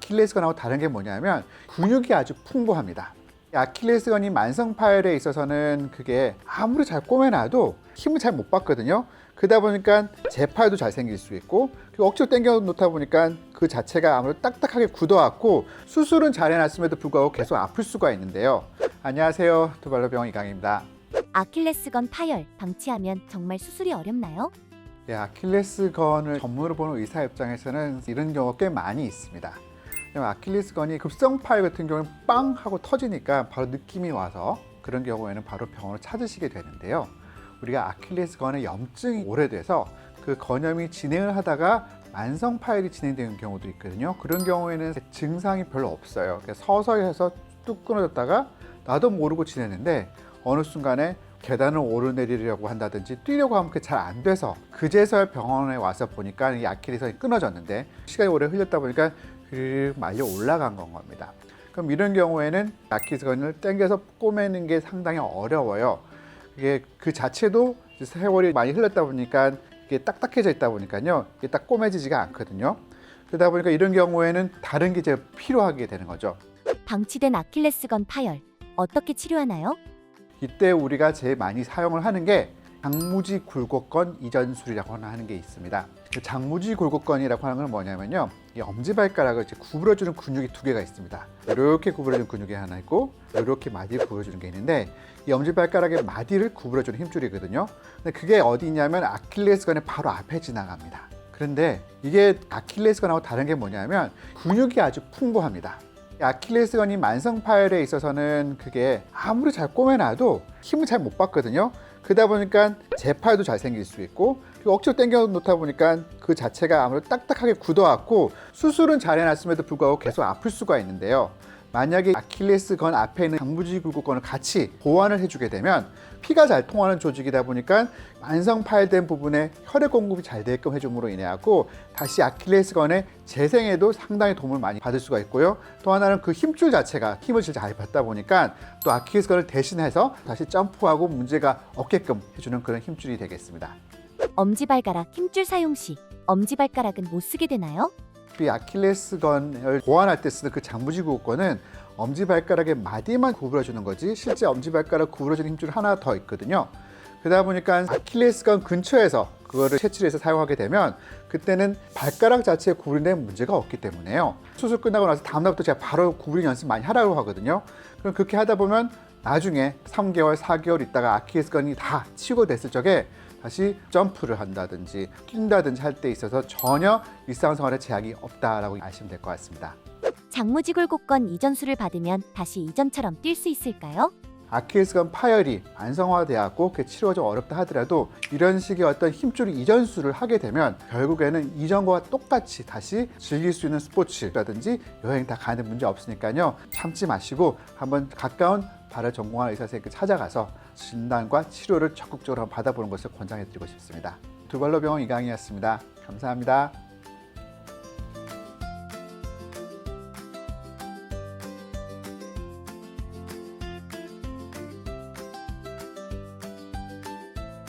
아킬레스건하고 다른 게 뭐냐면 근육이 아주 풍부합니다. 이 아킬레스건이 만성 파열에 있어서는 그게 아무리 잘 꼬매놔도 힘을 잘 못 받거든요. 그러다 보니까 재파열도 잘 생길 수 있고, 그리고 억지로 당겨 놓다 보니까 그 자체가 아무래도 딱딱하게 굳어왔고, 수술은 잘 해놨음에도 불구하고 계속 아플 수가 있는데요. 안녕하세요, 두발로병원 이강입니다. 아킬레스건 파열 방치하면 정말 수술이 어렵나요? 아킬레스건을 전문으로 보는 의사 입장에서는 이런 경우가 꽤 많이 있습니다. 아킬레스건이 급성 파열 같은 경우는 빵 하고 터지니까 바로 느낌이 와서 그런 경우에는 바로 병원을 찾으시게 되는데요. 우리가 아킬레스건에 염증이 오래돼서 그 건염이 진행을 하다가 만성 파열이 진행되는 경우도 있거든요. 그런 경우에는 증상이 별로 없어요. 서서히 해서 뚝 끊어졌다가 나도 모르고 지내는데 어느 순간에 계단을 오르내리려고 한다든지 뛰려고 하면 그게 잘 안 돼서 그제서야 병원에 와서 보니까 이 아킬레스건이 끊어졌는데 시간이 오래 흘렸다 보니까 말려 올라간 건 겁니다. 그럼 이런 경우에는 아킬레스건을 당겨서 꼬매는 게 상당히 어려워요. 이게 그 자체도 세월이 많이 흘렀다 보니까 이게 딱딱해져 있다 보니까요, 이게 딱 꼬매지지가 않거든요. 그러다 보니까 이런 경우에는 다른 게 이제 필요하게 되는 거죠. 방치된 아킬레스건 파열 어떻게 치료하나요? 이때 우리가 제일 많이 사용을 하는 게 장무지 굴곡건 이전술이라고 하는 게 있습니다. 그 장무지 굴곡건이라고 하는 건 뭐냐면요, 이 엄지발가락을 구부러주는 근육이 두 개가 있습니다. 이렇게 구부러주는 근육이 하나 있고, 이렇게 마디를 구부러주는 게 있는데, 이 엄지발가락의 마디를 구부러주는 힘줄이거든요. 근데 그게 어디 있냐면 아킬레스건의 바로 앞에 지나갑니다. 그런데 이게 아킬레스건하고 다른 게 뭐냐면 근육이 아주 풍부합니다. 아킬레스건이 만성 파열에 있어서는 그게 아무리 잘 꼬매놔도 힘을 잘 못 받거든요. 그러다 보니까 재파열도 잘 생길 수 있고, 그리고 억지로 당겨 놓다 보니까 그 자체가 아무래도 딱딱하게 굳어왔고, 수술은 잘 해놨음에도 불구하고 계속 아플 수가 있는데요. 만약에 아킬레스건 앞에 있는 장무지 굴곡건을 같이 보완을 해주게 되면 피가 잘 통하는 조직이다 보니까 만성 파열된 부분에 혈액 공급이 잘 되게끔 해줌으로 인해 갖고 다시 아킬레스건의 재생에도 상당히 도움을 많이 받을 수가 있고요. 또 하나는 그 힘줄 자체가 힘을 잘 받다 보니까 또 아킬레스건을 대신해서 다시 점프하고 문제가 없게끔 해주는 그런 힘줄이 되겠습니다. 엄지발가락 힘줄 사용 시 엄지발가락은 못 쓰게 되나요? 이 아킬레스건을 보완할 때 쓰는 그 장무지 굴곡건은 엄지발가락의 마디만 구부러주는 거지, 실제 엄지발가락 구부러주는 힘줄 하나 더 있거든요. 그러다 보니까 아킬레스건 근처에서 그거를 채취해서 사용하게 되면 그때는 발가락 자체에 구부리는 문제가 없기 때문에요. 수술 끝나고 나서 다음날부터 제가 바로 구부리는 연습 많이 하라고 하거든요. 그럼 그렇게 하다 보면 나중에 3개월, 4개월 있다가 아킬레스건이 다 치유가 됐을 적에 다시 점프를 한다든지 뛴다든지 할 때 있어서 전혀 일상생활에 제약이 없다라고 아시면 될 것 같습니다. 장무지 굴곡건 이전술을 받으면 다시 이전처럼 뛸 수 있을까요? 아킬레스건 파열이 만성화되었고 그 치료가 좀 어렵다 하더라도 이런 식의 어떤 힘줄 이전술을 하게 되면 결국에는 이전과 똑같이 다시 즐길 수 있는 스포츠라든지 여행 다 가는 문제 없으니까요. 참지 마시고 한번 가까운 발을 전공한 의사 선생님께 찾아가서 진단과 치료를 적극적으로 받아보는 것을 권장해 드리고 싶습니다. 두발로병원 이강이었습니다. 감사합니다.